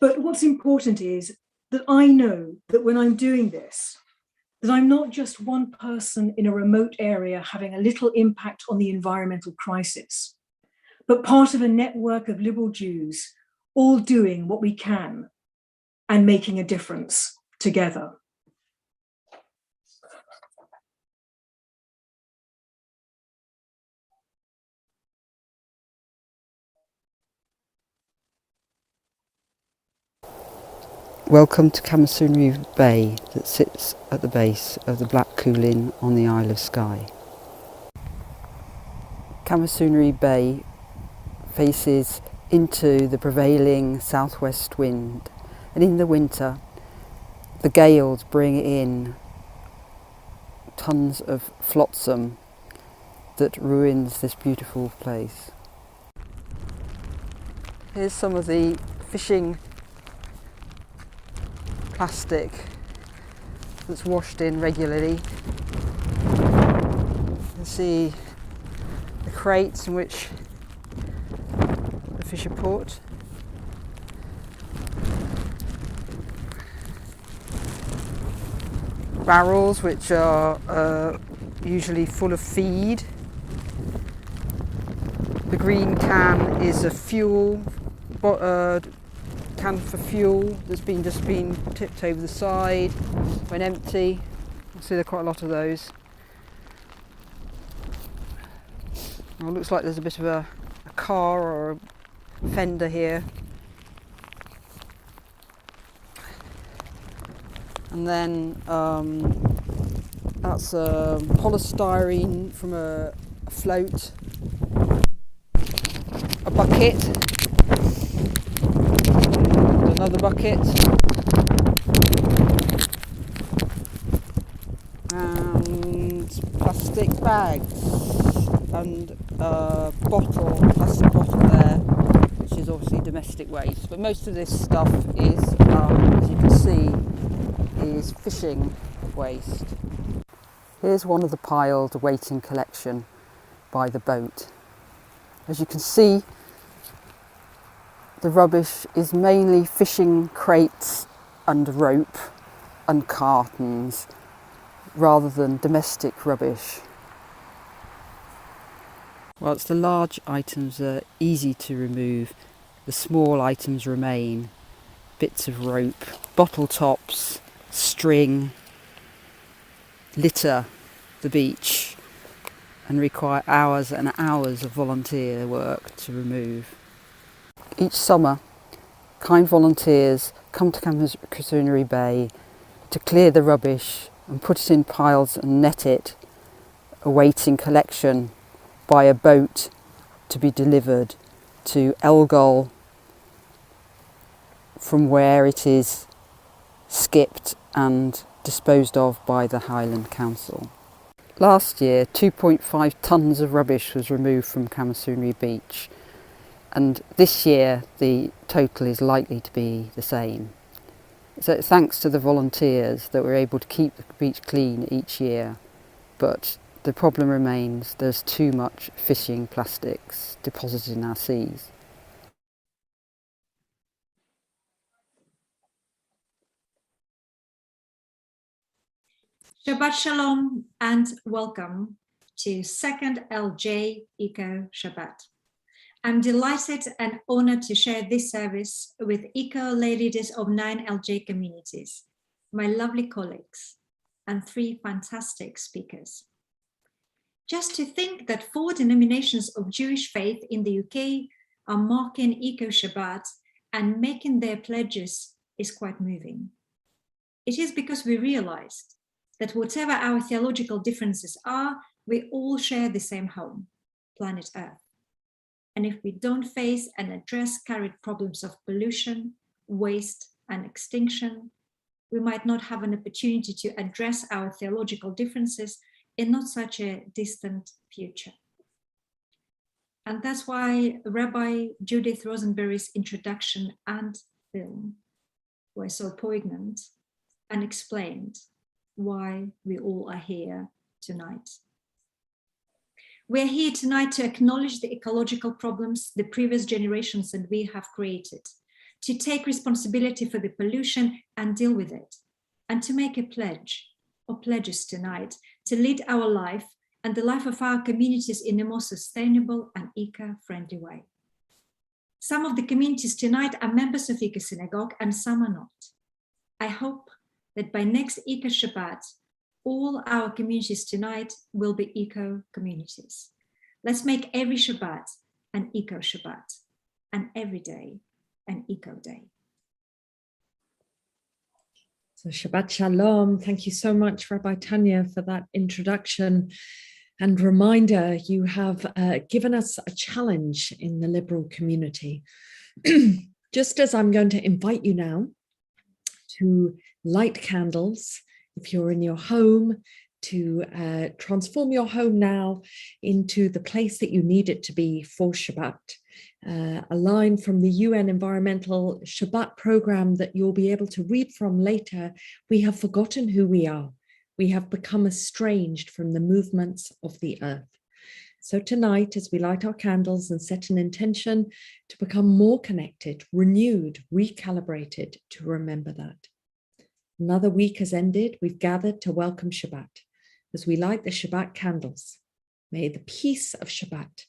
But what's important is that I know that when I'm doing this, that I'm not just one person in a remote area having a little impact on the environmental crisis, but part of a network of liberal Jews all doing what we can and making a difference together. Welcome to Kamasunri Bay that sits at the base of the Black Kulin on the Isle of Skye. Kamasunri Bay faces into the prevailing southwest wind, and in the winter the gales bring in tons of flotsam that ruins this beautiful place. Here's some of the fishing plastic that's washed in regularly. You can see the crates in which the fish are put. Barrels which are usually full of feed. The green can is a fuel can for fuel that's just been tipped over the side when empty. I see there are quite a lot of those. Well, it looks like there's a bit of a car or a fender here. And then that's a polystyrene from a float, a bucket, and another bucket, and plastic bags, and a plastic bottle there, which is obviously domestic waste. But most of this stuff is, as you can see, is fishing waste. Here's one of the piled waiting collection by the boat. As you can see, the rubbish is mainly fishing crates and rope and cartons rather than domestic rubbish. Whilst the large items are easy to remove, the small items remain. Bits of rope, bottle tops, string, litter the beach and require hours and hours of volunteer work to remove. Each summer, kind volunteers come to Kamasunri Bay to clear the rubbish and put it in piles and net it, awaiting collection by a boat to be delivered to Elgol, from where it is skipped and disposed of by the Highland Council. Last year, 2.5 tonnes of rubbish was removed from Kamasunri Beach, and this year the total is likely to be the same. So thanks to the volunteers that we're able to keep the beach clean each year, but the problem remains: there's too much fishing plastics deposited in our seas. Shabbat Shalom and welcome to second LJ ECO Shabbat. I'm delighted and honored to share this service with ECO ladies of 9 LJ communities, my lovely colleagues, and 3 fantastic speakers. Just to think that 4 denominations of Jewish faith in the UK are marking ECO Shabbat and making their pledges is quite moving. It is because we realized that whatever our theological differences are, we all share the same home, planet Earth. And if we don't face and address current problems of pollution, waste, and extinction, we might not have an opportunity to address our theological differences in not such a distant future. And that's why Rabbi Judith Rosenberry's introduction and film were so poignant and explained why we all are here tonight. We're here tonight to acknowledge the ecological problems the previous generations and we have created, to take responsibility for the pollution and deal with it, and to make a pledge or pledges tonight to lead our life and the life of our communities in a more sustainable and eco-friendly way. Some of the communities tonight are members of ECO Synagogue and some are not. I hope that by next ECO Shabbat, all our communities tonight will be eco communities. Let's make every Shabbat an ECO Shabbat and every day an eco day. So Shabbat Shalom. Thank you so much, Rabbi Tanya, for that introduction and reminder. You have given us a challenge in the liberal community. Just as I'm going to invite you now to light candles, if you're in your home, to transform your home now into the place that you need it to be for Shabbat. A line from the UN Environmental Shabbat program that you'll be able to read from later. We have forgotten who we are. We have become estranged from the movements of the earth. So tonight, as we light our candles and set an intention to become more connected, renewed, recalibrated, to remember that. Another week has ended. We've gathered to welcome Shabbat. As we light the Shabbat candles, may the peace of Shabbat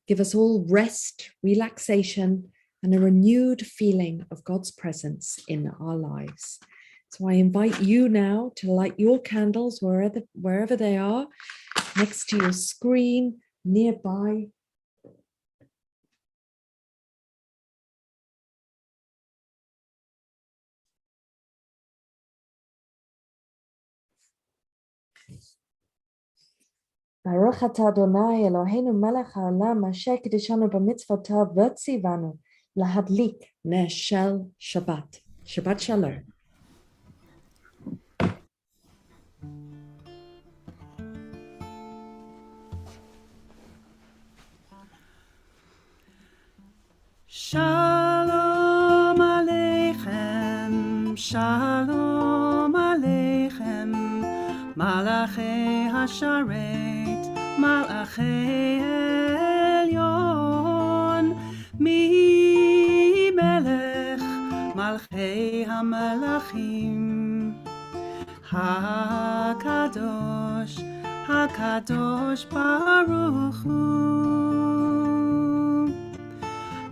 give us all rest, relaxation, and a renewed feeling of God's presence in our lives. So I invite you now to light your candles wherever they are, next to your screen, nearby. Baruch atah Adonai Eloheinu melech haolam asher kiddushanu b'mitzvotav v'tzivanu lahadlik ner shel Shabbat. Shabbat Shalom. Shalom Aleichem, Shalom Aleichem, Malachei Hasharet, Malachei Elyon, Mi Melech, Malchei HaMelachim, HaKadosh, HaKadosh Baruch Hu.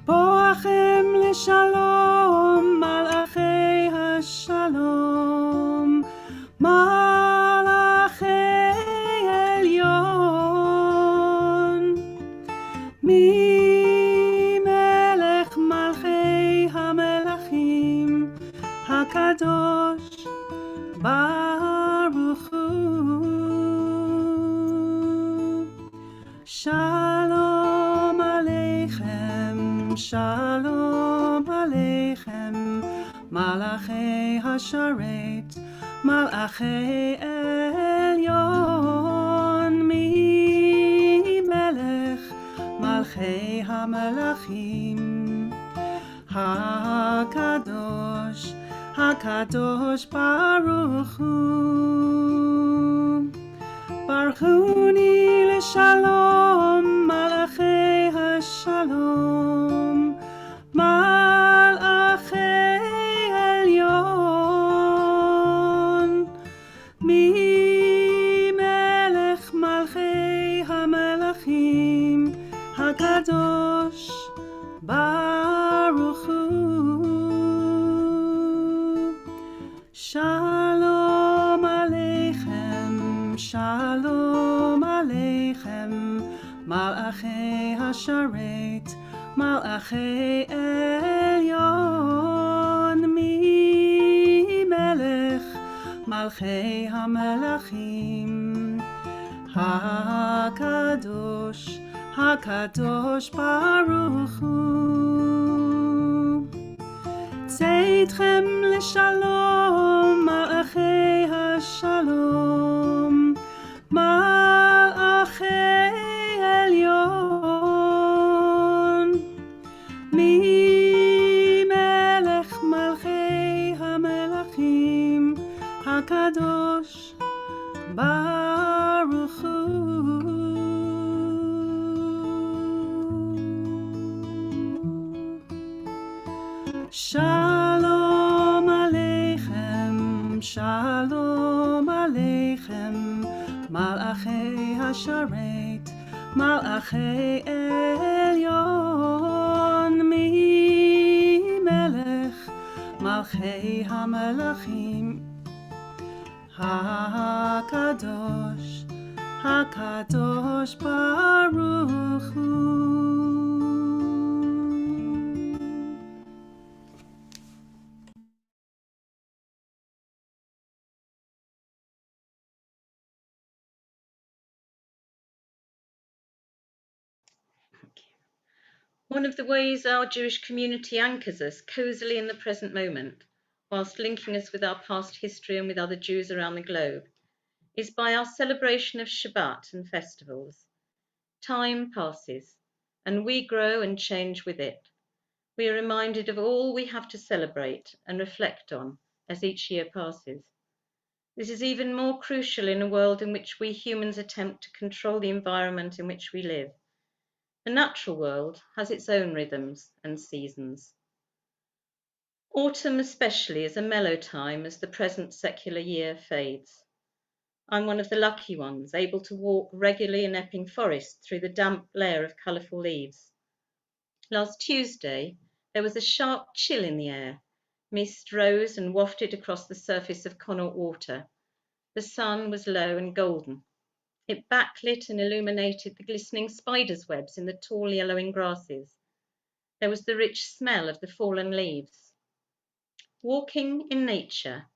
Boachem לשלום, מלאכי השלום, מלאכי עליון, ממלך מלכי המלכים, הקדוש ברוך הוא. שלום עליכם, שלום עליכם, מלאכי השרת, מלאכי עליון, ממלך מלכי המלכים, הקדוש, הקדוש ברוך הוא. ברכוני לשלום, מלאכי השלום, מלאכי עליון, ממלך מלכי המלכים, הקדוש ברוך הוא. שלום עליכם, שלום עליכם, מלאכי השרת, מלאכי עליון, ממלך מלכי המלכים, הקדוש, הקדוש ברוך הוא. צאתכם לשלום, מלאכי השלום, מלאכי עליון, ממלך מלכי המלכים, הקדוש ברוך הוא. Shalom Aleichem, Shalom Aleichem, Malachei Hasharet, Malachei Elyon, Mi Melech, Malchei HaMelachim, HaKadosh, HaKadosh Baruch Hu. One of the ways our Jewish community anchors us cosily in the present moment, whilst linking us with our past history and with other Jews around the globe, is by our celebration of Shabbat and festivals. Time passes, and we grow and change with it. We are reminded of all we have to celebrate and reflect on as each year passes. This is even more crucial in a world in which we humans attempt to control the environment in which we live. The natural world has its own rhythms and seasons. Autumn especially is a mellow time as the present secular year fades. I'm one of the lucky ones, able to walk regularly in Epping Forest through the damp layer of colourful leaves. Last Tuesday, there was a sharp chill in the air. Mist rose and wafted across the surface of Connaught Water. The sun was low and golden. It backlit and illuminated the glistening spiders' webs in the tall yellowing grasses. There was the rich smell of the fallen leaves. Walking in nature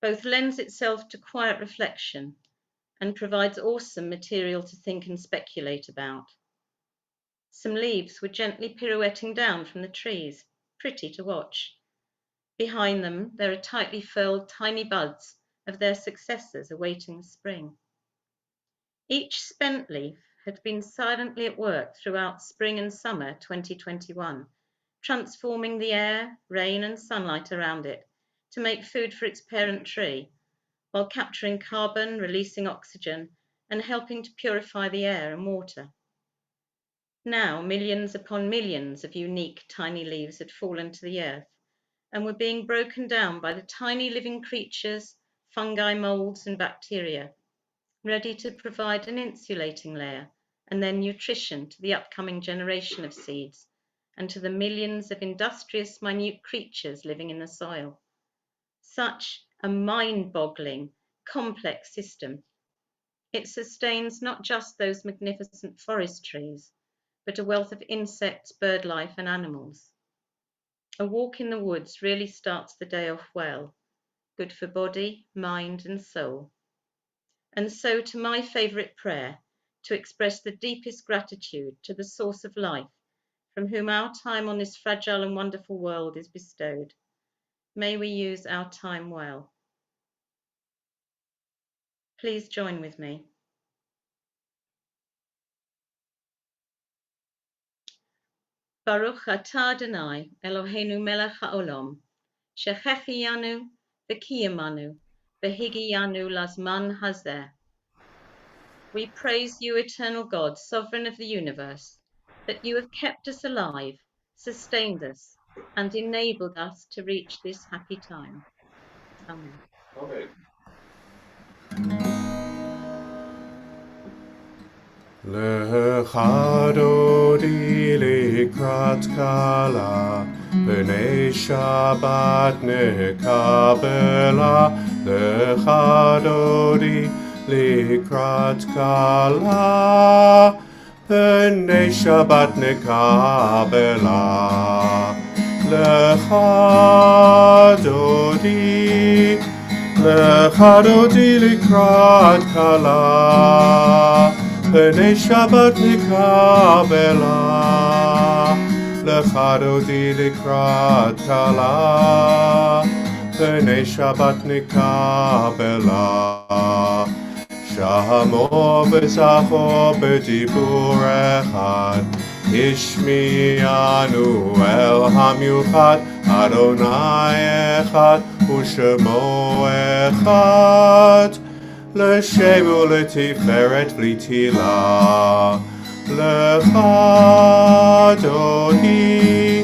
both lends itself to quiet reflection and provides awesome material to think and speculate about. Some leaves were gently pirouetting down from the trees, pretty to watch. Behind them, there are tightly furled tiny buds of their successors awaiting the spring. Each spent leaf had been silently at work throughout spring and summer 2021, transforming the air, rain and sunlight around it to make food for its parent tree, while capturing carbon, releasing oxygen, and helping to purify the air and water. Now, millions upon millions of unique tiny leaves had fallen to the earth and were being broken down by the tiny living creatures, fungi, molds, and bacteria, ready to provide an insulating layer and then nutrition to the upcoming generation of seeds and to the millions of industrious minute creatures living in the soil. Such a mind-boggling, complex system. It sustains not just those magnificent forest trees, but a wealth of insects, bird life, and animals. A walk in the woods really starts the day off well, good for body, mind, and soul. And so to my favourite prayer, to express the deepest gratitude to the source of life, from whom our time on this fragile and wonderful world is bestowed. May we use our time well. Please join with me. Baruch atah Adonai, Eloheinu melech haolam, shechechiyanu v'kiyamanu, v'higiyanu lazman hazeh. We praise you, eternal God, sovereign of the universe, that you have kept us alive, sustained us, and enabled us to reach this happy time. Amen. Okay. Lecha dodi likrat kala, b'nei Shabbat nekabela. Lecha dodi likrat kala, b'nei Shabbat nekabela. Lecha dodi likrat kala, b'nei Shabbat nekabela. Lecha dodi likrat kala, b'nei Shabbat nekabela. Shamo v'zacho b'dibur echad, Ishmi'anu el hamiuchad, Adonai echad, u'shemo echad. L'shem u'letiferet v'litila. Lecha dodi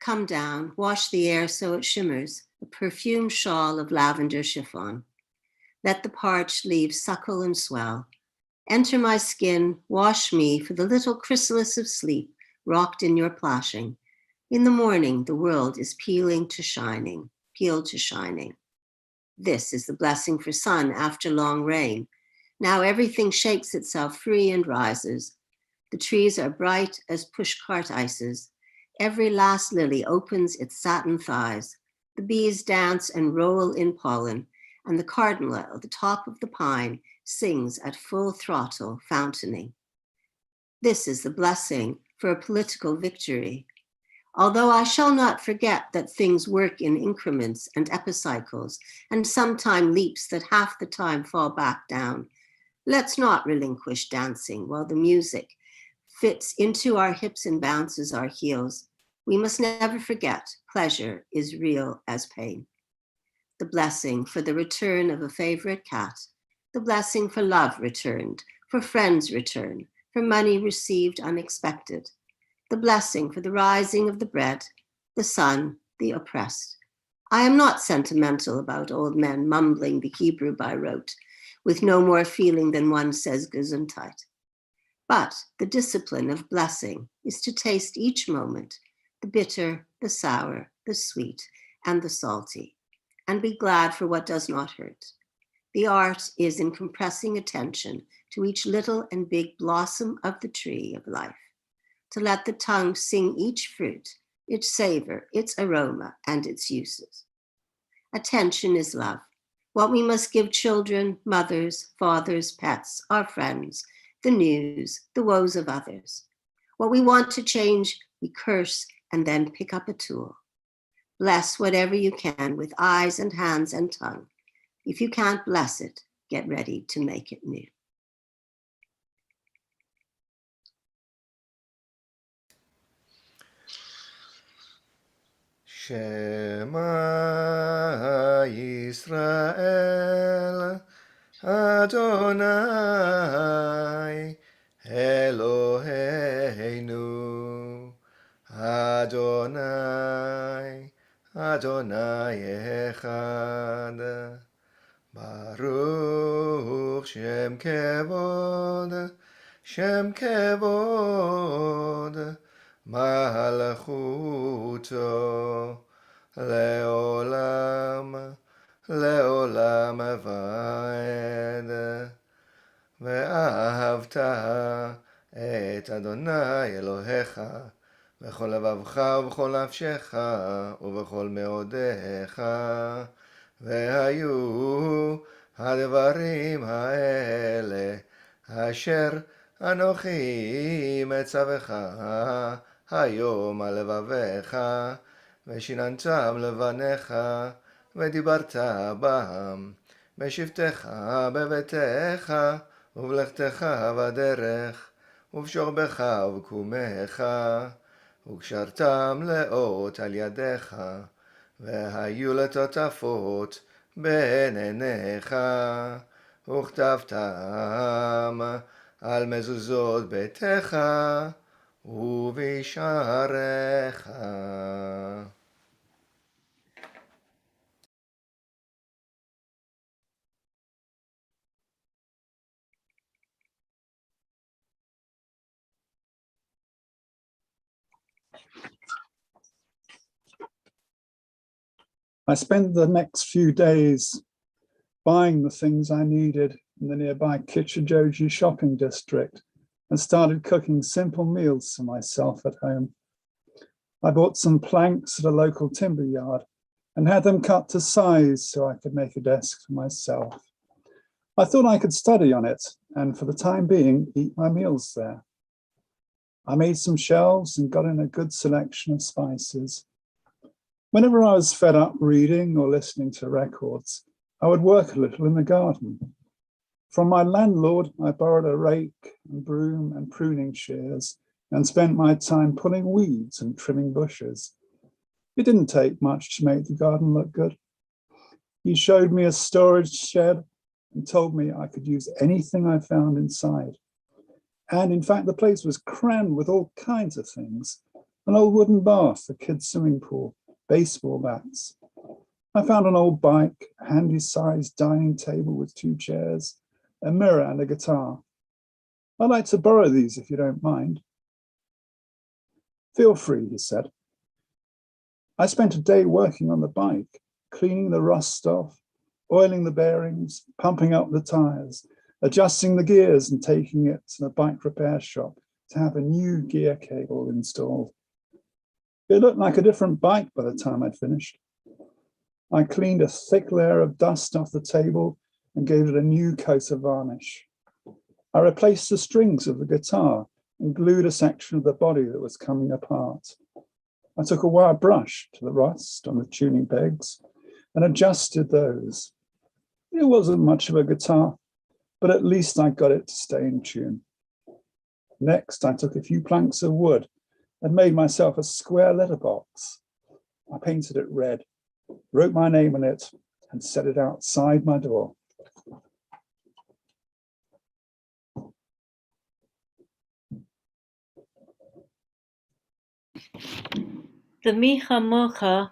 come down, wash the air so it shimmers, a perfumed shawl of lavender chiffon. Let the parched leaves suckle and swell. Enter my skin, wash me for the little chrysalis of sleep rocked in your plashing. In the morning, the world is peeled to shining. This is the blessing for sun after long rain. Now everything shakes itself free and rises. The trees are bright as pushcart ices. Every last lily opens its satin thighs. The bees dance and roll in pollen, and the cardinal at the top of the pine sings at full throttle, fountaining. This is the blessing for a political victory. Although I shall not forget that things work in increments and epicycles, and sometime leaps that half the time fall back down, let's not relinquish dancing while the music fits into our hips and bounces our heels. We must never forget pleasure is real as pain. The blessing for the return of a favorite cat, the blessing for love returned, for friends return, for money received unexpected, the blessing for the rising of the bread, the sun, the oppressed. I am not sentimental about old men mumbling the Hebrew by rote, with no more feeling than one says Gesundheit. But the discipline of blessing is to taste each moment, the bitter, the sour, the sweet, and the salty, and be glad for what does not hurt. The art is in compressing attention to each little and big blossom of the tree of life, to let the tongue sing each fruit, its savor, its aroma, and its uses. Attention is love, what we must give children, mothers, fathers, pets, our friends, the news, the woes of others. What we want to change, we curse and then pick up a tool. Bless whatever you can with eyes and hands and tongue. If you can't bless it, get ready to make it new. Shema Yisrael Adonai Eloheinu Adonai Adonai Echad Baruch Shem Kevod Malchuto Leolam Vaed ואהבת את אדוני אלוהיך בכל לבבך ובכל נפשך ובכל מאודיך והיו הדברים האלה אשר אנוכי מצווך היום על לבביך ושיננתם לבניך ודיברת בם בשבתך בביתך ובלכתך בדרך ובשוכבך ובקומך וקשרתם לאות על ידיך והיו לטוטפות בין עיניך וכתבתם על מזוזות ביתך ובשעריך. I spent the next few days buying the things I needed in the nearby Kichijoji shopping district and started cooking simple meals for myself at home. I bought some planks at a local timber yard and had them cut to size so I could make a desk for myself. I thought I could study on it and for the time being eat my meals there. I made some shelves and got in a good selection of spices. Whenever I was fed up reading or listening to records, I would work a little in the garden. From my landlord, I borrowed a rake and broom and pruning shears and spent my time pulling weeds and trimming bushes. It didn't take much to make the garden look good. He showed me a storage shed and told me I could use anything I found inside. And in fact, the place was crammed with all kinds of things, an old wooden bath, a kid's swimming pool, baseball bats. I found an old bike, a handy-sized dining table with 2 chairs, a mirror and a guitar. I'd like to borrow these if you don't mind. Feel free, he said. I spent a day working on the bike, cleaning the rust off, oiling the bearings, pumping up the tires, adjusting the gears and taking it to the bike repair shop to have a new gear cable installed. It looked like a different bike by the time I'd finished. I cleaned a thick layer of dust off the table and gave it a new coat of varnish. I replaced the strings of the guitar and glued a section of the body that was coming apart. I took a wire brush to the rust on the tuning pegs and adjusted those. It wasn't much of a guitar, but at least I got it to stay in tune. Next, I took a few planks of wood and made myself a square letterbox. I painted it red, wrote my name on it, and set it outside my door. The Micha Mocha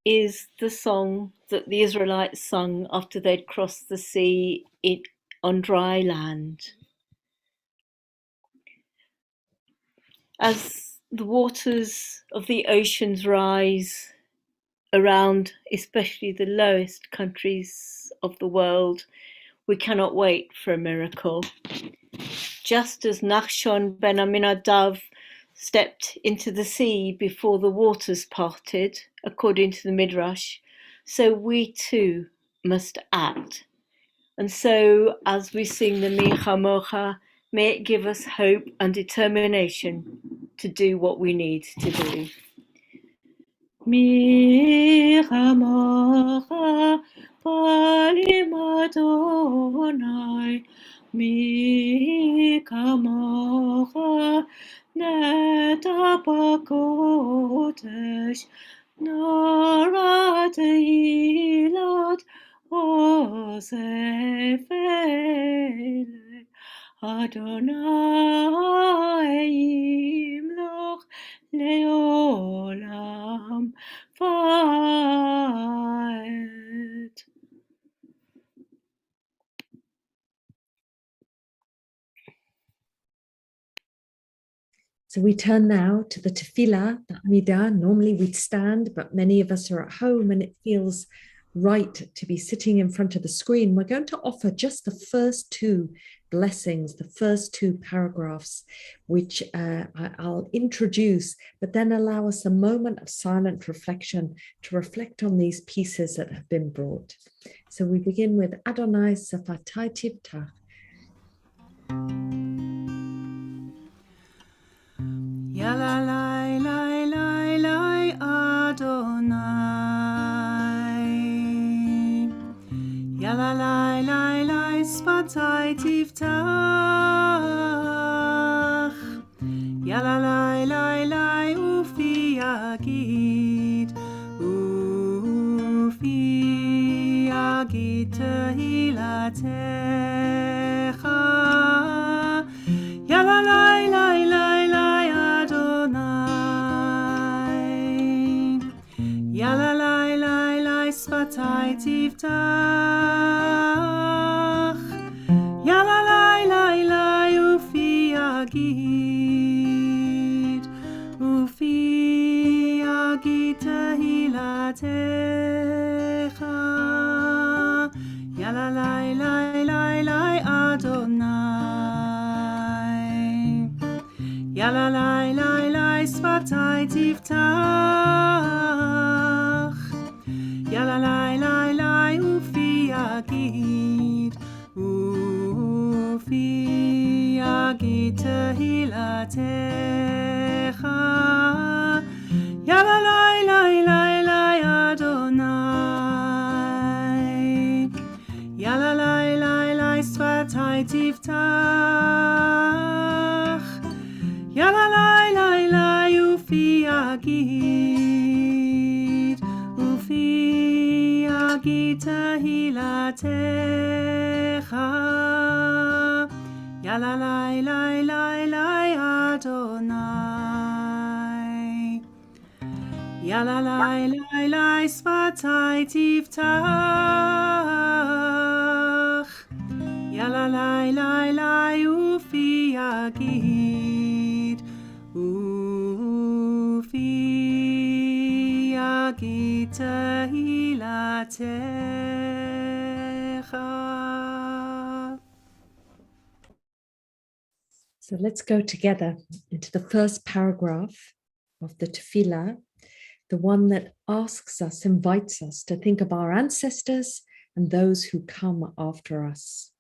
is the song that the Israelites sung after they'd crossed the sea on dry land. As the waters of the oceans rise around, especially the lowest countries of the world, we cannot wait for a miracle. Just as Nachshon ben Aminadav stepped into the sea before the waters parted, according to the Midrash, so we too must act. And so, as we sing the Micha Mocha, may it give us hope and determination to do what we need to do. Micha Mocha, Palim Adonai, Micha Mocha, Neta Bakodesh, Nora Tehilot, Osefele, Adonai Yimloch Leolam Vaed. So we turn now to the tefillah, the Amidah. Normally we'd stand, but many of us are at home and it feels right to be sitting in front of the screen. We're going to offer just the first 2 blessings, the first 2 paragraphs, which I'll introduce, but then allow us a moment of silent reflection to reflect on these pieces that have been brought. So we begin with Adonai Safatai Tivtach. Yalla lai lai lai lai Adonai. Yalla lai lai lai Sfatai Tiftach. Yalla lai lai lai Ufi Yagid. Ufi Yagid Tehilatecha. Yalla lai lai lai lai Adonai. Yalla lai lai lai Sfatai Tiftach. Yalla lai lai lai Ufi Yagid. Ufi Yagid Tehilatecha. Yalla lai lai lai lai Adonai. Yalla lai lai lai Sfatai Tiftach. Yalla lai lai lai Ufi Yagid. Ufi Yagid Tehilatecha. Yalla lai lai lai lai Adonai. Yalla lai lai lai Sfatai Tiftach. Yalla lai lai lai Ufi Yagid. Ufi Yagid Tehilatecha. Yalla lai lai lai lai Adonai. Yalalai lai lai svatai tiftach. Yalalai lai lai ufi yagid. Ufi yagid tehilatecha. So let's go together into the first paragraph of the tefillah, the one that asks us, invites us to think of our ancestors and those who come after us,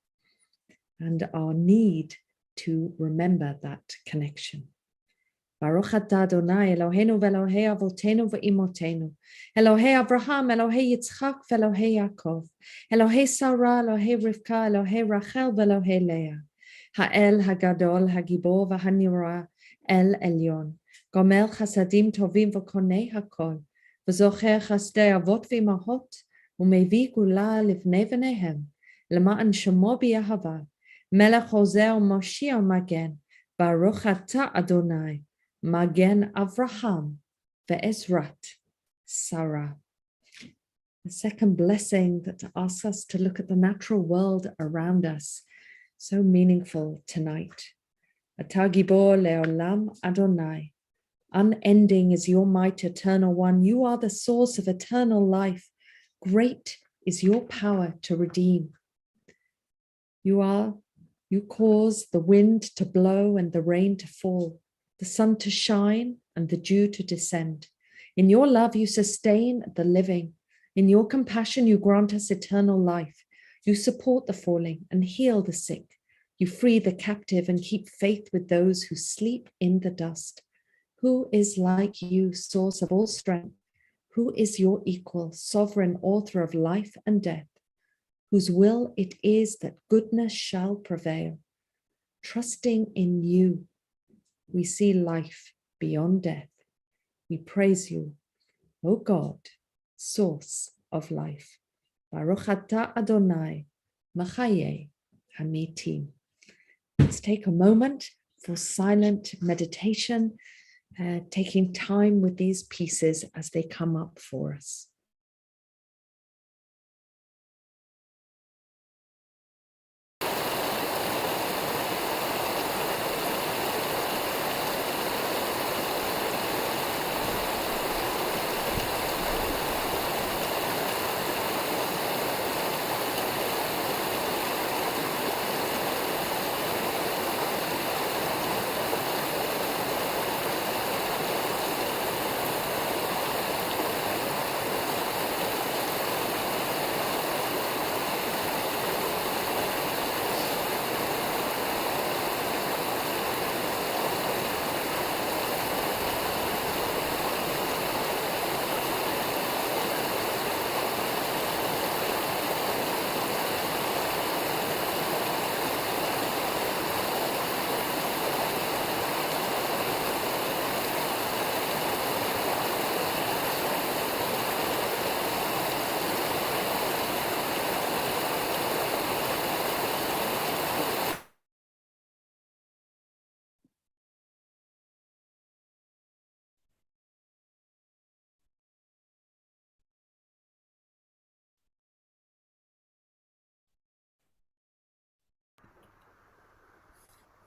and our need to remember that connection. Baruch atah Adonai Eloheinu ve'Elohei avotenu ve'imotenu, Elohei Abraham, Elohei Yitzchak ve'Elohei Yaakov, Elohei Sarah, Elohei Rivka, Elohei Rachel ve'Elohei Leah, Ha'el Hagadol Hagibor v'Hanira El Elyon, Gomer Chasadim Tovim v'Konei Hakol, v'Zocher Chasdei Avot v'Imahot, u'Mevi Gula Livnei v'Nehem, L'ma'an Shemo b'Yahava, Melech Hosea u'Moshiach Magen, Baruch atah Adonai, Magen Avraham ve'Ezrat Sarah. The second blessing that asks us to look at the natural world around us, so meaningful tonight. Atah Gibor le'olam Adonai. Unending is your might, eternal one. You are the source of eternal life. Great is your power to redeem. You cause the wind to blow and the rain to fall, the sun to shine and the dew to descend. In your love, you sustain the living. In your compassion, you grant us eternal life. You support the falling and heal the sick. You free the captive and keep faith with those who sleep in the dust. Who is like you, source of all strength? Who is your equal, sovereign author of life and death, whose will it is that goodness shall prevail? Trusting in you, we see life beyond death. We praise you, O God, source of life. Baruch atah Adonai, Machaye Hamitim. Let's take a moment for silent meditation, taking time with these pieces as they come up for us.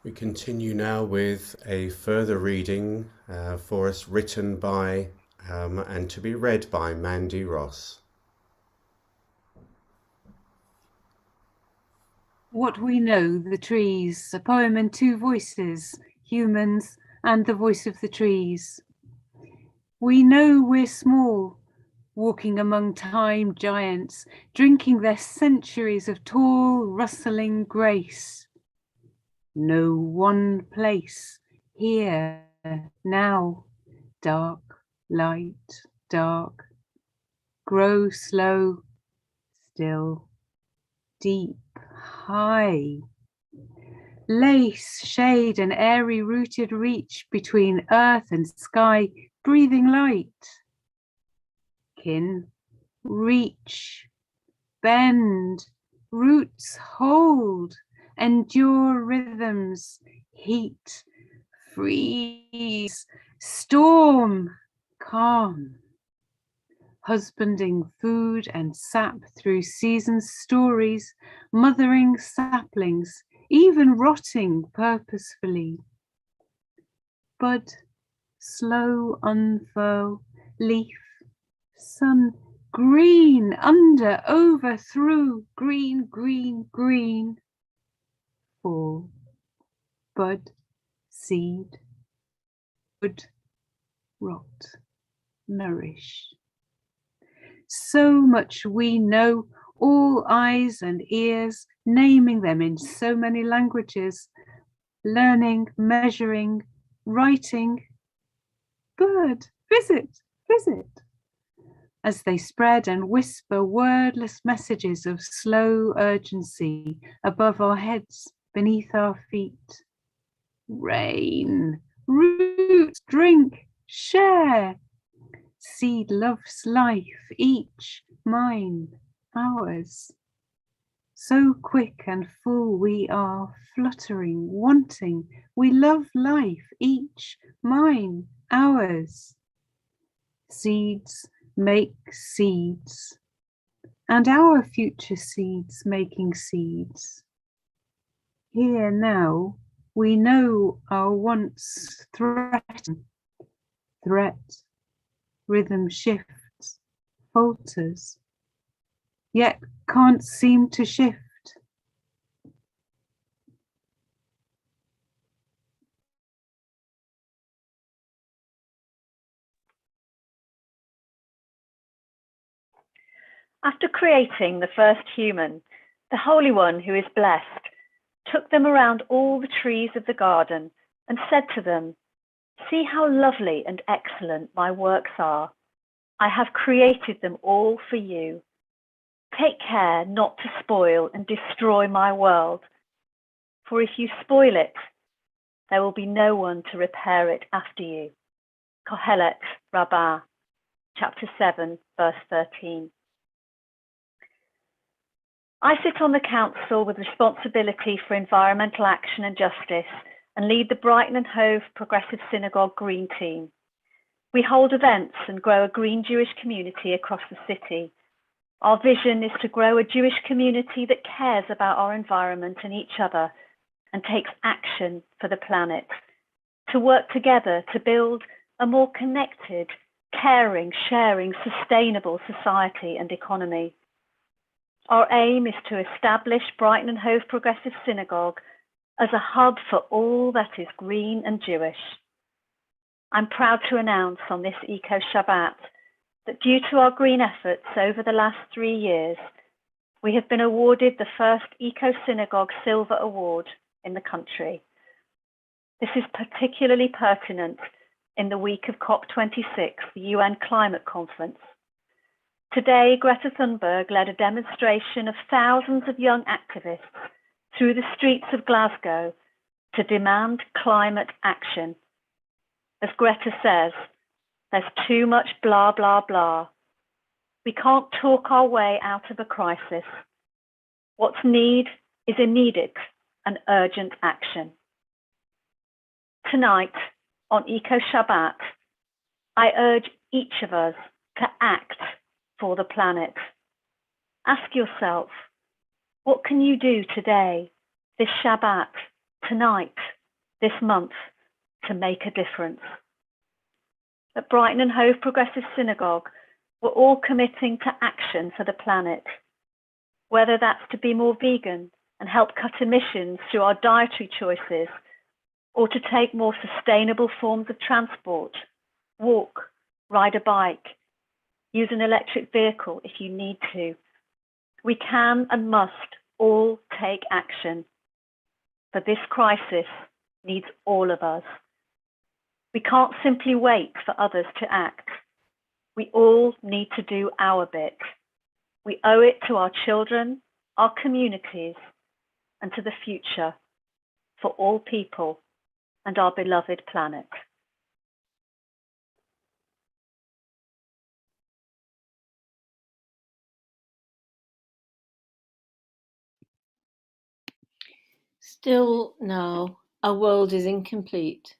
We continue now with a further reading for us, written by and to be read by Mandy Ross. What we know, the trees, a poem in two voices, humans and the voice of the trees. We know we're small, walking among time giants, drinking their centuries of tall, rustling grace. No one place, here, now, dark, light, dark, grow slow, still, deep, high. Lace, shade, and airy rooted reach between earth and sky, breathing light. Kin, reach, bend, roots hold, endure rhythms, heat, freeze, storm, calm, husbanding food and sap through seasons, stories, mothering saplings, even rotting purposefully. Bud, slow unfurl, leaf, sun, green, under, over, through, green, green, green. Fall, bud, seed, wood, rot, nourish. So much we know, all eyes and ears, naming them in so many languages, learning, measuring, writing. Bird, visit, visit. As they spread and whisper wordless messages of slow urgency above our heads, beneath our feet. Rain, roots, drink, share. Seed loves life, each, mine, ours. So quick and full we are, fluttering, wanting. We love life, each, mine, ours. Seeds make seeds, and our future seeds making seeds. Here now, we know our wants threaten, threat. Rhythm shifts, falters, yet can't seem to shift. After creating the first human, the Holy One who is blessed took them around all the trees of the garden and said to them, "See how lovely and excellent my works are. I have created them all for you. Take care not to spoil and destroy my world, for if you spoil it, there will be no one to repair it after you." Kennet, Rabbi, chapter 7, verse 13. I sit on the council with responsibility for environmental action and justice and lead the Brighton and Hove Progressive Synagogue Green Team. We hold events and grow a green Jewish community across the city. Our vision is to grow a Jewish community that cares about our environment and each other and takes action for the planet, to work together to build a more connected, caring, sharing, sustainable society and economy. Our aim is to establish Brighton and Hove Progressive Synagogue as a hub for all that is green and Jewish. I'm proud to announce on this ECO Shabbat that due to our green efforts over the last 3 years, we have been awarded the first Eco Synagogue Silver Award in the country. This is particularly pertinent in the week of COP26, the UN Climate Conference. Today, Greta Thunberg led a demonstration of thousands of young activists through the streets of Glasgow to demand climate action. As Greta says, there's too much blah, blah, blah. We can't talk our way out of a crisis. What's needed is immediate and urgent action. Tonight, on ECO Shabbat, I urge each of us to act for the planet. Ask yourself, what can you do today, this Shabbat, tonight, this month, to make a difference? At Brighton and Hove Progressive Synagogue, we're all committing to action for the planet, whether that's to be more vegan and help cut emissions through our dietary choices, or to take more sustainable forms of transport, walk, ride a bike, use an electric vehicle if you need to. We can and must all take action, but this crisis needs all of us. We can't simply wait for others to act. We all need to do our bit. We owe it to our children, our communities, and to the future for all people and our beloved planet. Still now, our world is incomplete.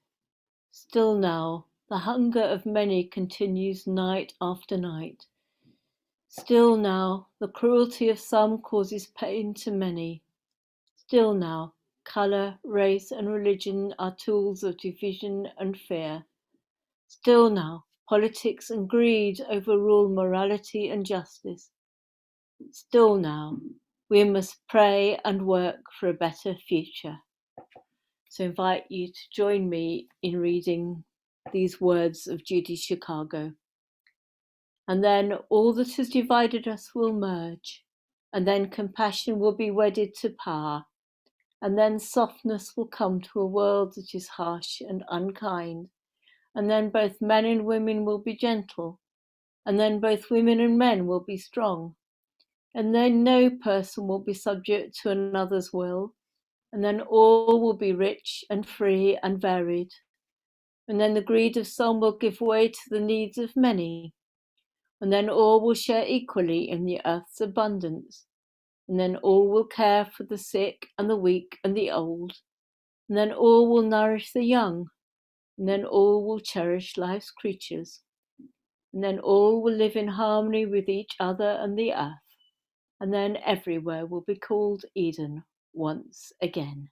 Still now, the hunger of many continues night after night. Still now, the cruelty of some causes pain to many. Still now, colour, race and religion are tools of division and fear. Still now, politics and greed overrule morality and justice. Still now, we must pray and work for a better future. So I invite you to join me in reading these words of Judy Chicago. And then all that has divided us will merge, and then compassion will be wedded to power, and then softness will come to a world that is harsh and unkind, and then both men and women will be gentle, and then both women and men will be strong, and then no person will be subject to another's will, and then all will be rich and free and varied, and then the greed of some will give way to the needs of many, and then all will share equally in the earth's abundance, and then all will care for the sick and the weak and the old, and then all will nourish the young, and then all will cherish life's creatures, and then all will live in harmony with each other and the earth, and then everywhere will be called Eden once again.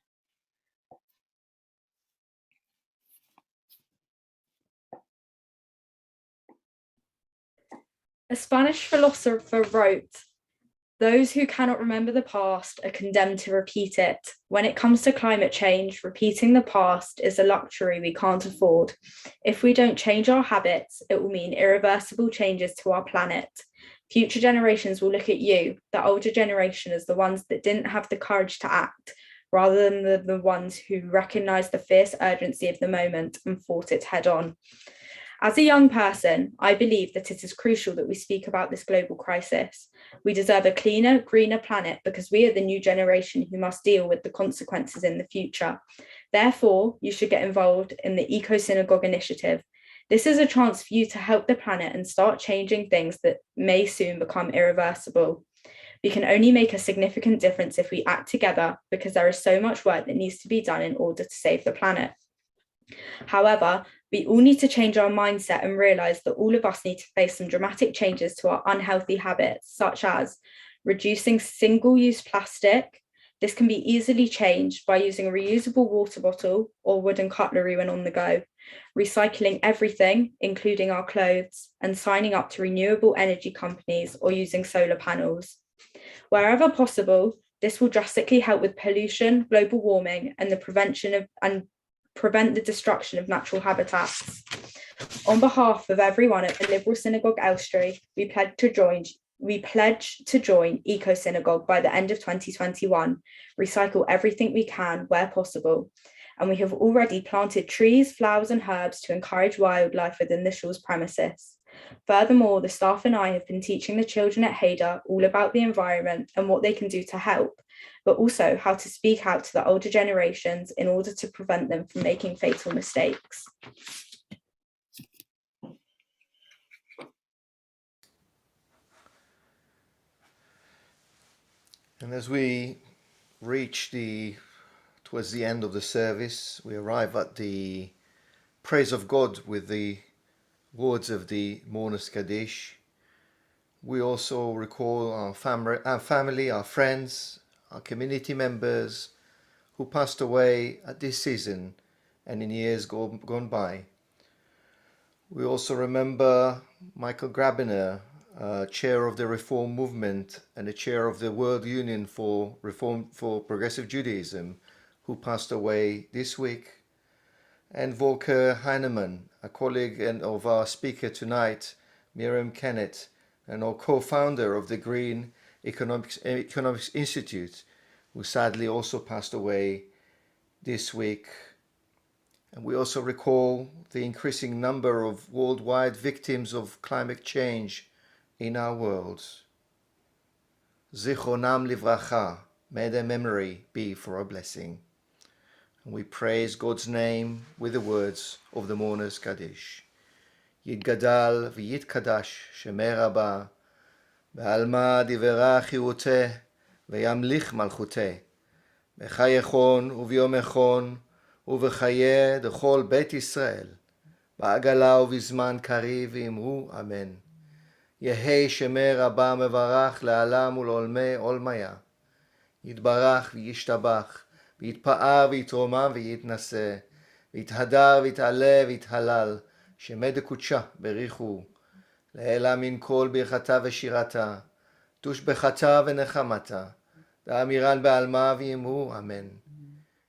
A Spanish philosopher wrote, "Those who cannot remember the past are condemned to repeat it. When it comes to climate change, repeating the past is a luxury we can't afford. If we don't change our habits, it will mean irreversible changes to our planet. Future generations will look at you, the older generation, as the ones that didn't have the courage to act, rather than the ones who recognized the fierce urgency of the moment and fought it head on." As a young person, I believe that it is crucial that we speak about this global crisis. We deserve a cleaner, greener planet because we are the new generation who must deal with the consequences in the future. Therefore, you should get involved in the ECO Synagogue initiative. This is a chance for you to help the planet and start changing things that may soon become irreversible. We can only make a significant difference if we act together because there is so much work that needs to be done in order to save the planet. However, we all need to change our mindset and realize that all of us need to face some dramatic changes to our unhealthy habits, such as reducing single-use plastic. This can be easily changed by using a reusable water bottle or wooden cutlery when on the go, recycling everything, including our clothes, and signing up to renewable energy companies or using solar panels. Wherever possible, this will drastically help with pollution, global warming, and the prevention of prevent the destruction of natural habitats. On behalf of everyone at the Liberal Synagogue Elstree, we pledge to join Eco Synagogue by the end of 2021, recycle everything we can where possible, and we have already planted trees, flowers and herbs to encourage wildlife within the shul's premises. Furthermore, the staff and I have been teaching the children at Yehuda all about the environment and what they can do to help, but also how to speak out to the older generations in order to prevent them from making fatal mistakes. And as we reach towards the end of the service, we arrive at the praise of God with the words of the Mourner's Kaddish. We also recall our family, our friends, our community members who passed away at this season and in years gone by. We also remember Michael Grabiner, chair of the Reform Movement and the chair of the World Union for Progressive Judaism, who passed away this week, and Volker Heinemann, a colleague of our speaker tonight, Miriam Kennet, and our co-founder of the Green Economics Institute, who sadly also passed away this week. And we also recall the increasing number of worldwide victims of climate change in our world. Zichronam livracha, may their memory be for a blessing. And we praise God's name with the words of the Mourner's Kaddish. יתגדל ויתקדש שמי רבה, בעלמא דברה חירותה, וימליך מלכותה, בחייכון וביום איכון, ובחיי דכל בית ישראל, בעגלה ובזמן קריב ואמרו אמן. יהי שמי רבה מברך לעלם ולעולמי עולמיה. יתברך וישתבח, ויתפאר ויתרומם ויתנשא, ויתהדר ויתעלה ויתהלל, שמי דקודשה בריחו. לעילה מן כל ברכתה ושירתה, תושבחתה ונחמתה, דאמירן בעלמה ויאמרו אמן.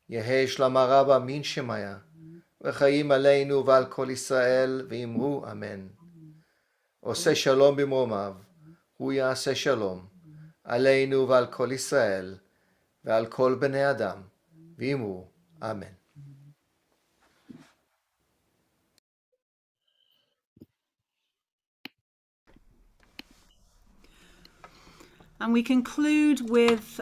יהי שלמה רבה מן שמיה, וחיים עלינו ועל כל ישראל ויאמרו אמן. עושה שלום במרומיו, הוא יעשה שלום, עלינו ועל כל ישראל ועל כל בני אדם, ויאמרו אמן. And we conclude with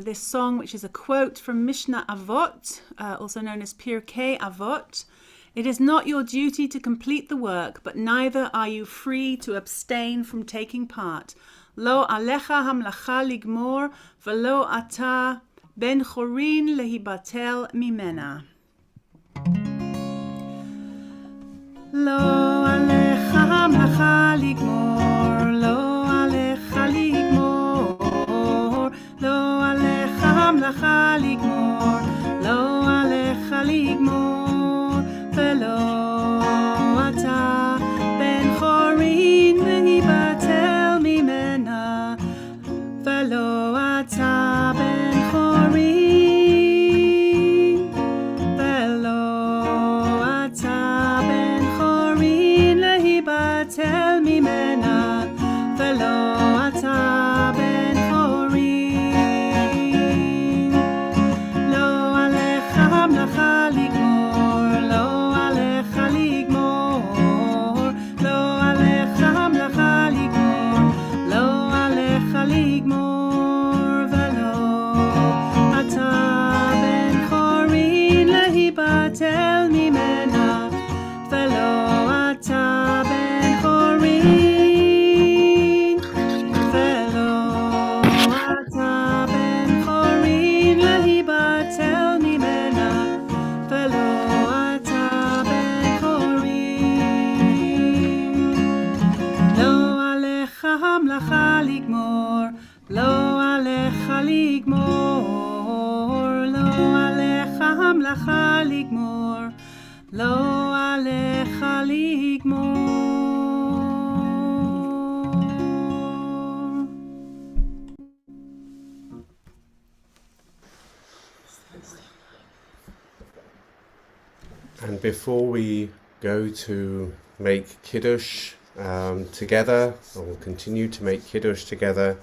this song, which is a quote from Mishnah Avot, also known as Pirkei Avot. It is not your duty to complete the work, but neither are you free to abstain from taking part. Lo alecha hamlacha ligmor, velo ata ben chorin lehibatel mimena. Lo alecha hamlacha ligmor, lo alecha ligmor, lo alecha hamlacha ligmor, lo alecha ligmor, velo ata ben chorin lehibatel mimena, velo ata ben chorin, velo ata ben chorin lehibatel mimena, velo ata ben chorin. Lo alecha hamlacha ligmor, lo alecha ligmor, lo alecha hamlacha ligmor, lo alecha ligmor, velo ata ben chorin lehibatel mimena, velo ata ben chorin, velo ata ben chorin lehibatel mimena, velo ata ben chorin. Lo alecha hamlacha ligmor, lo alecha ligmor, lo alecha hamlacha ligmor, lo alecha ligmor. And before we go to make Kiddush together, or we'll continue to make Kiddush together,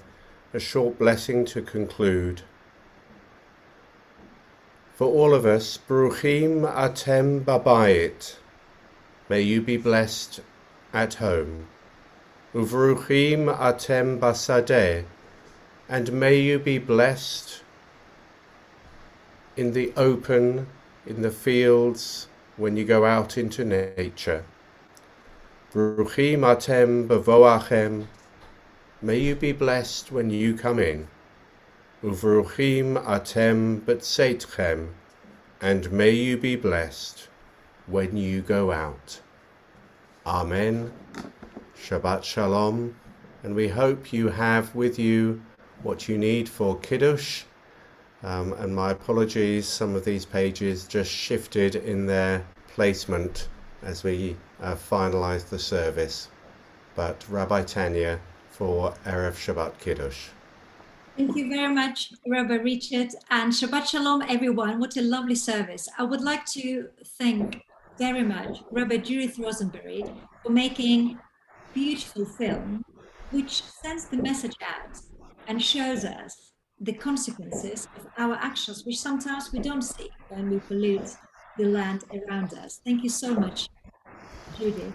a short blessing to conclude. For all of us, Baruchim atem babayit, may you be blessed at home. Uvruchim atem basadeh, and may you be blessed in the open, in the fields, when you go out into nature. Baruchim atem bavoachem, may you be blessed when you come in. Uvruchim atem b'tzeitchem, and may you be blessed when you go out. Amen. Shabbat Shalom, and we hope you have with you what you need for Kiddush. And my apologies, some of these pages just shifted in their placement as we finalized the service. But Rabbi Tanya for Erev Shabbat Kiddush. Thank you very much, Rabbi Richard, and Shabbat Shalom, everyone. What a lovely service. I would like to thank very much Rabbi Judith Rosenberry for making beautiful film, which sends the message out and shows us the consequences of our actions, which sometimes we don't see when we pollute the land around us. Thank you so much, Judith.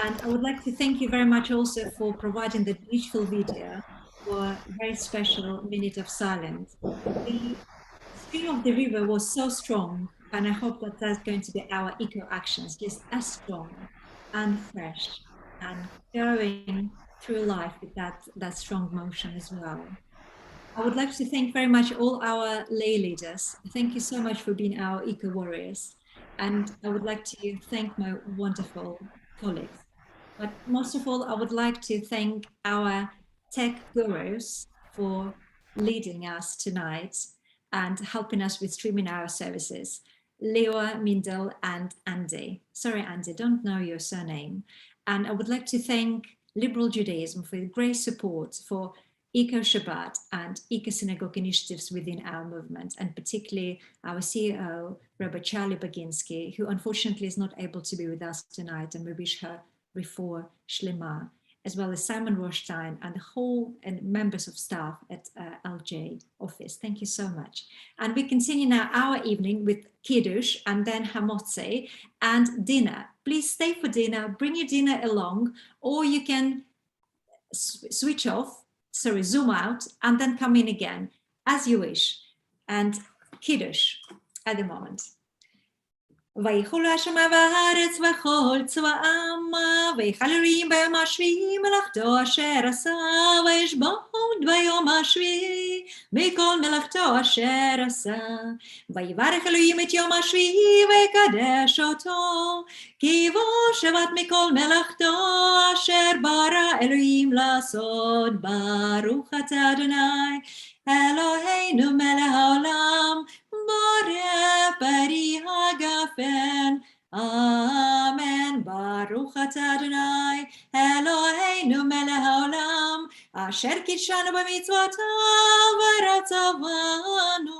And I would like to thank you very much also for providing the beautiful video for a very special minute of silence. The stream of the river was so strong, and I hope that that's going to be our eco actions, just as strong and fresh and going through life with that strong motion as well. I would like to thank very much all our lay leaders. Thank you so much for being our eco warriors. And I would like to thank my wonderful colleagues. But most of all, I would like to thank our tech gurus for leading us tonight and helping us with streaming our services. Leo, Mindel, and Andy. Sorry, Andy, don't know your surname. And I would like to thank Liberal Judaism for great support for ECO Shabbat and ECO Synagogue initiatives within our movement, and particularly our CEO, Rabbi Charlie Baginski, who unfortunately is not able to be with us tonight, and we wish her refor shlema, as well as Simon Rothstein and the whole and members of staff at LJ office. Thank you so much. And we continue now our evening with Kiddush and then Hamotze and dinner. Please stay for dinner, bring your dinner along, or you can switch off, zoom out, and then come in again, as you wish. And Kiddush at the moment. ויחולו השמיים והארץ וכל צבאם, ויחל אלוהים ביום השביעי מלאכתו אשר עשה, וישבות ביום השביעי מכל מלאכתו אשר עשה. ויברך אלוהים את יום השביעי ויקדש אותו, כי בו שבת מכל מלאכתו אשר ברא אלוהים לעשות. ברוך אתה אדוני אלוהינו מלך העולם, בורא פרי הגפן. אמן. ברוך אתה אדוני אלוהינו מלך העולם, אשר קידשנו במצוותיו ורצוונו,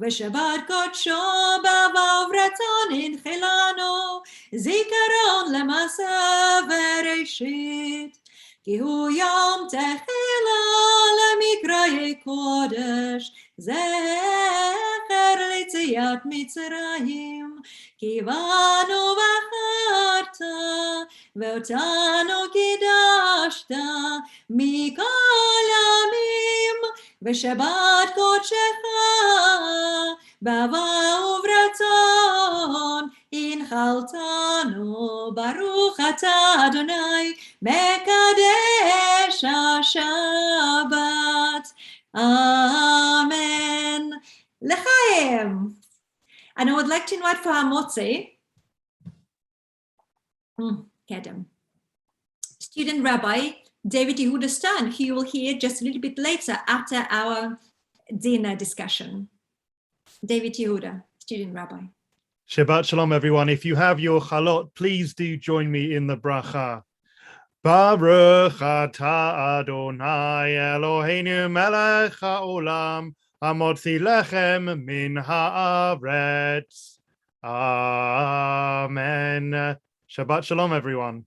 ושבת קודשו בבא וברצון הנחילנו, זיכרון למעשה וראשית. כי הוא יום תחילה למקראי קודש, זכר ליציאת מצרים. כי בנו בחרת ואותנו קידשת מכל ימים, ושבת קודשך באהבה וברצון הנחלתנו. ברוך אתה אדוני מקדש השבת. Amen. L'chaim. And I would like to invite for Hamotze, student Rabbi David Yehuda Stern, who you will hear just a little bit later after our dinner discussion. David Yehuda, student Rabbi. Shabbat Shalom, everyone. If you have your chalot, please do join me in the bracha. Baruch atah Adonai Eloheinu melech haolam, hamotzi lechem min haaretz. Amen. Shabbat Shalom, everyone.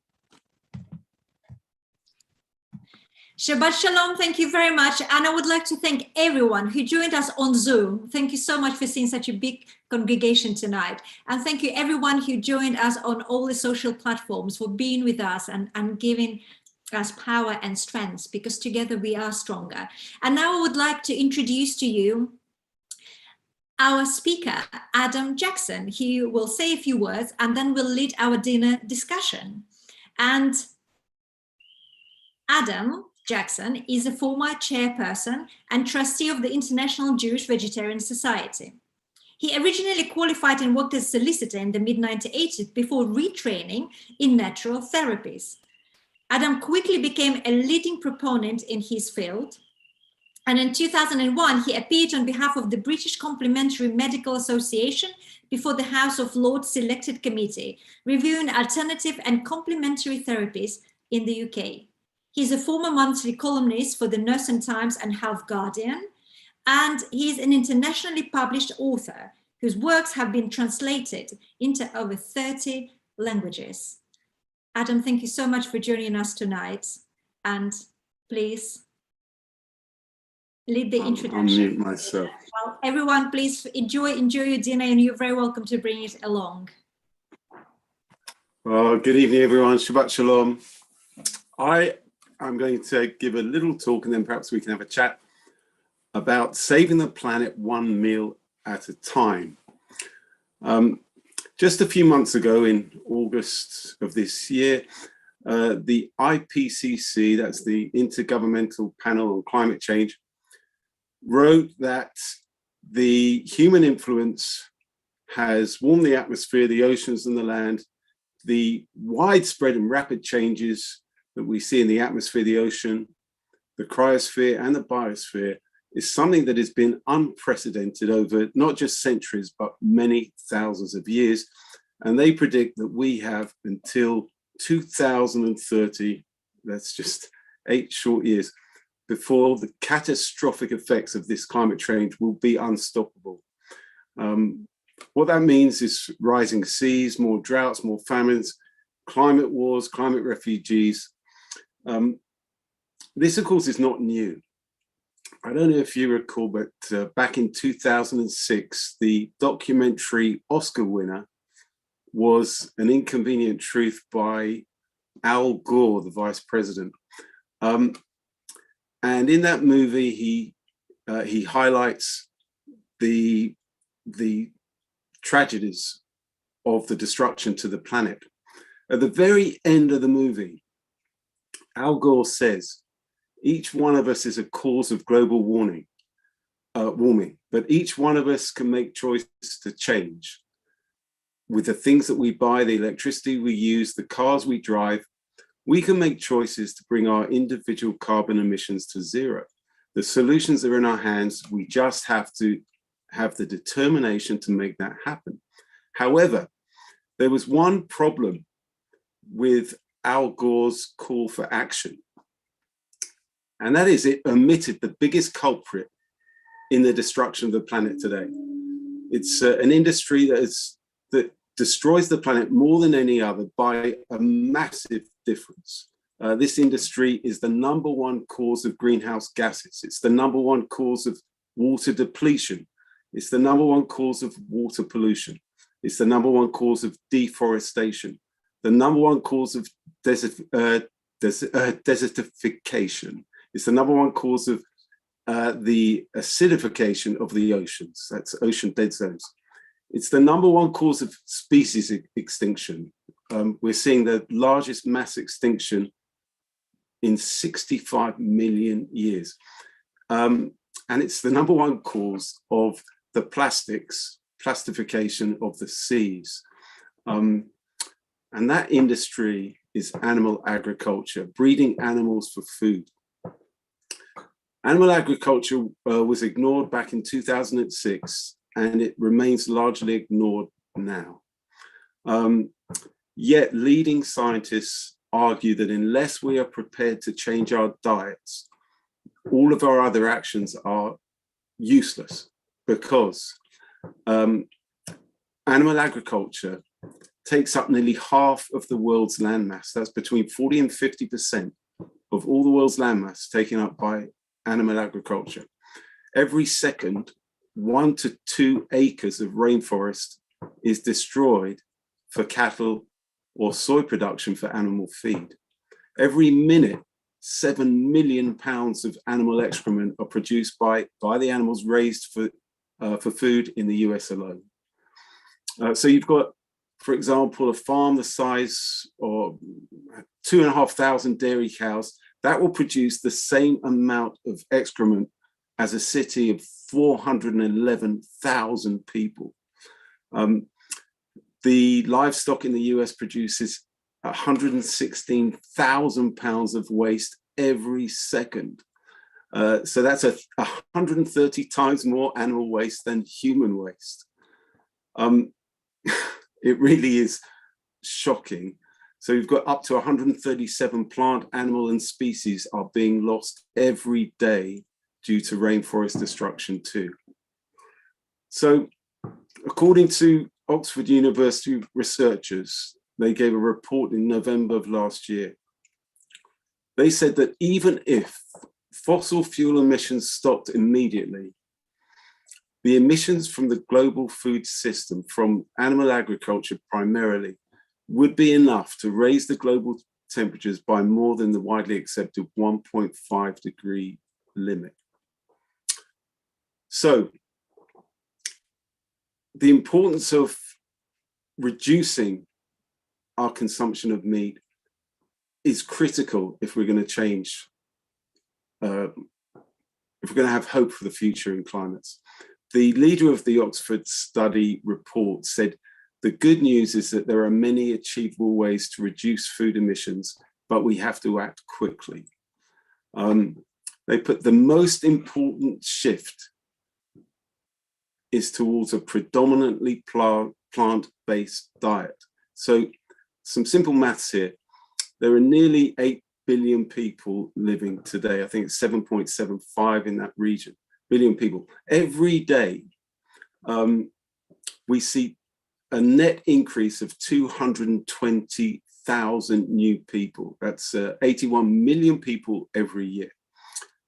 Shabbat Shalom, thank you very much. And I would like to thank everyone who joined us on Zoom. Thank you so much for seeing such a big congregation tonight. And thank you everyone who joined us on all the social platforms for being with us and giving us power and strength, because together we are stronger. And now I would like to introduce to you our speaker, Adam Jackson. He will say a few words and then we'll lead our dinner discussion. And Adam Jackson is a former chairperson and trustee of the International Jewish Vegetarian Society. He originally qualified and worked as a solicitor in the mid-1980s before retraining in natural therapies. Adam quickly became a leading proponent in his field. And in 2001, he appeared on behalf of the British Complementary Medical Association before the House of Lords Selected Committee, reviewing alternative and complementary therapies in the UK. He's a former monthly columnist for the Nurse and Times and Health Guardian, and he's an internationally published author whose works have been translated into over 30 languages. Adam, thank you so much for joining us tonight, and please lead the introduction. I'll mute myself. Well, everyone, please enjoy your dinner, and you're very welcome to bring it along. Well, good evening, everyone. Shabbat Shalom. I'm going to give a little talk and then perhaps we can have a chat about saving the planet one meal at a time. Just a few months ago, in August of this year, the IPCC, that's the Intergovernmental Panel on Climate Change, wrote that the human influence has warmed the atmosphere, the oceans and the land the widespread and rapid changes that we see in the atmosphere, the ocean, the cryosphere and the biosphere is something that has been unprecedented over not just centuries, but many thousands of years. And they predict that we have until 2030, that's just 8 short years, before the catastrophic effects of this climate change will be unstoppable. What that means is rising seas, more droughts, more famines, climate wars, climate refugees. This, of course, is not new. I don't know if you recall, but back in 2006, the documentary Oscar winner was An Inconvenient Truth by Al Gore, the vice president. And in that movie, he highlights the tragedies of the destruction to the planet. At the very end of the movie, Al Gore says, each one of us is a cause of global warming, but each one of us can make choices to change. With the things that we buy, the electricity we use, the cars we drive, we can make choices to bring our individual carbon emissions to zero. The solutions are in our hands. We just have to have the determination to make that happen. However, there was one problem with Al Gore's call for action. And that is, it omitted the biggest culprit in the destruction of the planet today. It's an industry that destroys the planet more than any other by a massive difference. This industry is the #1 cause of greenhouse gases. It's the #1 cause of water depletion. It's the #1 cause of water pollution. It's the #1 cause of deforestation. The #1 cause of desertification. It's the #1 cause of the acidification of the oceans. That's ocean dead zones. It's the #1 cause of species extinction. We're seeing the largest mass extinction in 65 million years. And it's the #1 cause of the plastification of the seas. And that industry is animal agriculture, breeding animals for food. Animal agriculture was ignored back in 2006, and it remains largely ignored now. Yet leading scientists argue that unless we are prepared to change our diets, all of our other actions are useless, because animal agriculture takes up nearly half of the world's landmass. That's between 40 and 50% of all the world's landmass taken up by animal agriculture. Every second, 1 to 2 acres of rainforest is destroyed for cattle or soy production for animal feed. Every minute, 7 million pounds of animal excrement are produced by the animals raised for food in the US alone. So you've got, for example, a farm the size of 2,500 dairy cows that will produce the same amount of excrement as a city of 411,000 people. The livestock in the US produces 116,000 pounds of waste every second. So that's 130 times more animal waste than human waste. It really is shocking. So we've got up to 137 plant, animal, and species are being lost every day due to rainforest destruction too. So according to Oxford University researchers, they gave a report in November of last year. They said that even if fossil fuel emissions stopped immediately, the emissions from the global food system, from animal agriculture primarily, would be enough to raise the global temperatures by more than the widely accepted 1.5 degree limit. So the importance of reducing our consumption of meat is critical if we're going to change, if we're going to have hope for the future in climates. The leader of the Oxford study report said The good news is that there are many achievable ways to reduce food emissions, but we have to act quickly. They put the most important shift is towards a predominantly plant-based diet. So some simple maths here. There are nearly 8 billion people living today. I think it's 7.75 in that region, billion people. Every day, we see a net increase of 220,000 new people. That's 81 million people every year.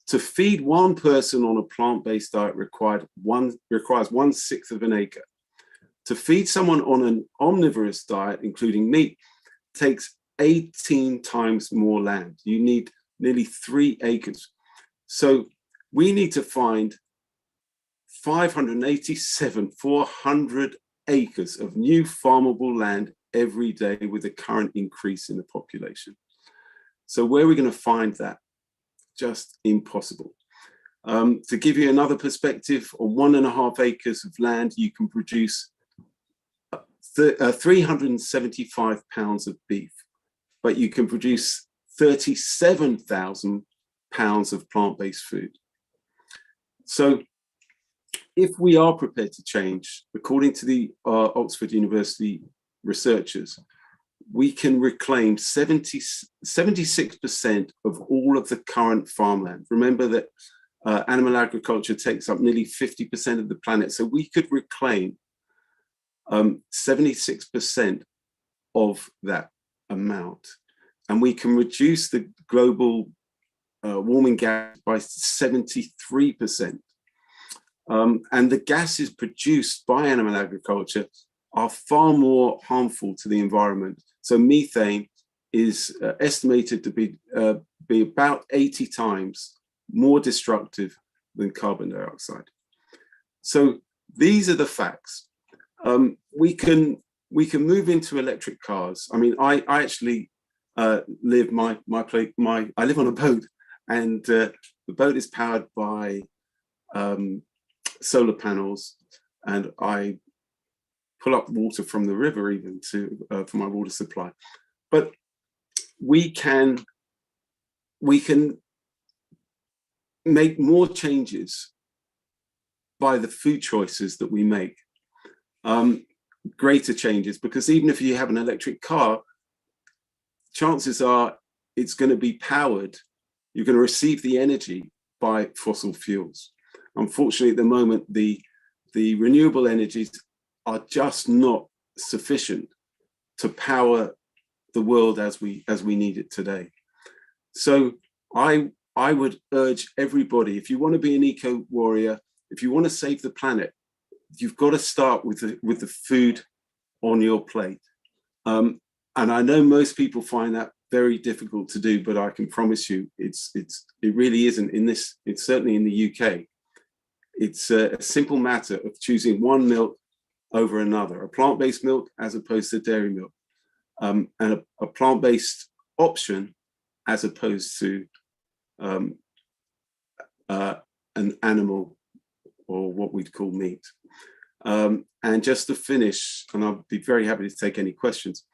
To feed one person on a plant-based diet requires 1/6 of an acre. To feed someone on an omnivorous diet, including meat, takes 18 times more land. You need nearly 3 acres. So we need to find 400 acres of new farmable land every day with the current increase in the population. So where are we going to find that? Just impossible. To give you another perspective, on 1.5 acres of land, you can produce 375 pounds of beef, but you can produce 37,000 pounds of plant-based food. So if we are prepared to change, according to the Oxford University researchers, we can reclaim 76% of all of the current farmland. Remember that animal agriculture takes up nearly 50% of the planet. So we could reclaim 76% of that amount. And we can reduce the global warming gas by 73%. And the gases produced by animal agriculture are far more harmful to the environment. So methane is estimated to be about 80 times more destructive than carbon dioxide. So these are the facts. We can move into electric cars. I mean, I actually live I live on a boat, and the boat is powered by solar panels, and I pull up water from the river even for my water supply. But we can make more changes by the food choices that we make, greater changes, because even if you have an electric car, chances are it's going to be powered, you're going to receive the energy by fossil fuels. Unfortunately, at the moment, the renewable energies are just not sufficient to power the world as we need it today. So I would urge everybody, if you want to be an eco warrior, if you want to save the planet, you've got to start with the food on your plate. And I know most people find that very difficult to do, but I can promise you it really isn't in this. It's certainly in the UK. It's a simple matter of choosing one milk over another, a plant-based milk as opposed to dairy milk, and a plant-based option as opposed to an animal or what we'd call meat. And just to finish, and I'll be very happy to take any questions,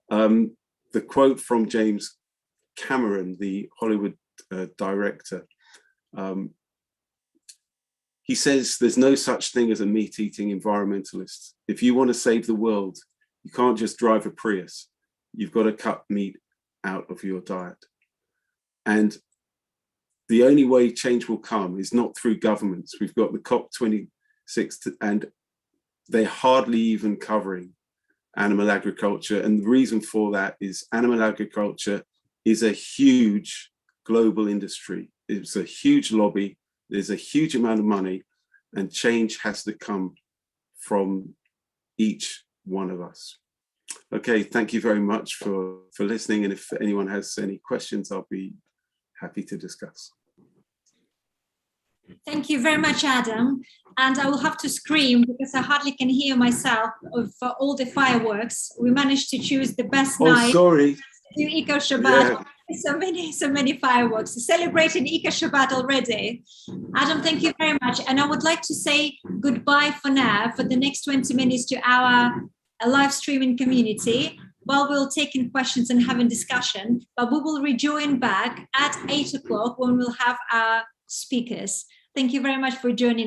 the quote from James Cameron, the Hollywood director, he says, "There's no such thing as a meat-eating environmentalist. If you want to save the world, you can't just drive a Prius. You've got to cut meat out of your diet." And the only way change will come is not through governments. We've got the COP26, and they're hardly even covering animal agriculture. And the reason for that is animal agriculture is a huge global industry. It's a huge lobby. There's a huge amount of money, and change has to come from each one of us. Okay, thank you very much for listening. And if anyone has any questions, I'll be happy to discuss. Thank you very much, Adam. And I will have to scream because I hardly can hear myself for all the fireworks. We managed to choose the best night sorry. to do ECO Shabbat. Yeah. So many fireworks. Celebrating ECO Shabbat already. Adam, thank you very much. And I would like to say goodbye for now, for the next 20 minutes to our a live streaming community while we'll take in questions and having discussion, but we will rejoin back at 8 o'clock when we'll have our speakers. Thank you very much for joining